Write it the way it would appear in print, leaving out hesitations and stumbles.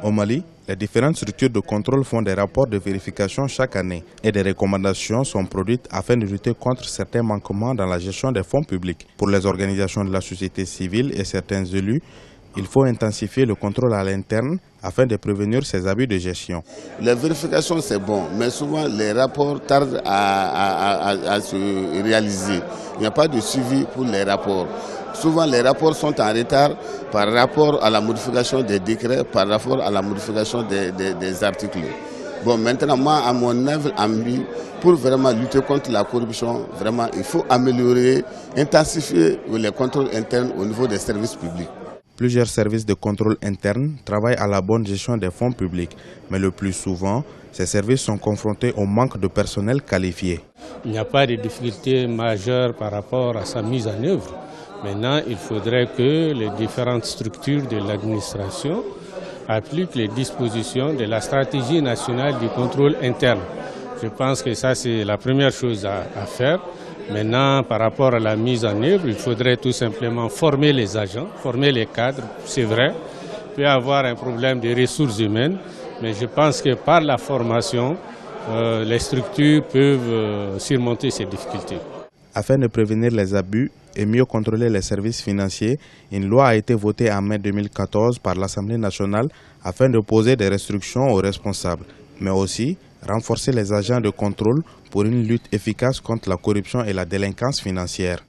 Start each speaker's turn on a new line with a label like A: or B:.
A: Au Mali, les différentes structures de contrôle font des rapports de vérification chaque année et des recommandations sont produites afin de lutter contre certains manquements dans la gestion des fonds publics. Pour les organisations de la société civile et certains élus, il faut intensifier le contrôle à l'interne afin de prévenir ces abus de gestion.
B: Les vérifications, c'est bon, mais souvent les rapports tardent à se réaliser. Il n'y a pas de suivi pour les rapports. Souvent, les rapports sont en retard par rapport à la modification des décrets, par rapport à la modification des articles. Bon, maintenant, moi, à mon avis, pour vraiment lutter contre la corruption, vraiment, il faut améliorer, intensifier les contrôles internes au niveau des services publics.
A: Plusieurs services de contrôle interne travaillent à la bonne gestion des fonds publics, mais le plus souvent, ces services sont confrontés au manque de personnel qualifié.
C: Il n'y a pas de difficulté majeure par rapport à sa mise en œuvre. Maintenant, il faudrait que les différentes structures de l'administration appliquent les dispositions de la stratégie nationale du contrôle interne. Je pense que ça, c'est la première chose à faire. Maintenant, par rapport à la mise en œuvre, il faudrait tout simplement former les agents, former les cadres, c'est vrai. Il peut y avoir un problème de ressources humaines, mais je pense que par la formation, les structures peuvent surmonter ces difficultés.
A: Afin de prévenir les abus et mieux contrôler les services financiers, une loi a été votée en mai 2014 par l'Assemblée nationale afin de poser des restrictions aux responsables, mais aussi renforcer les agents de contrôle pour une lutte efficace contre la corruption et la délinquance financière.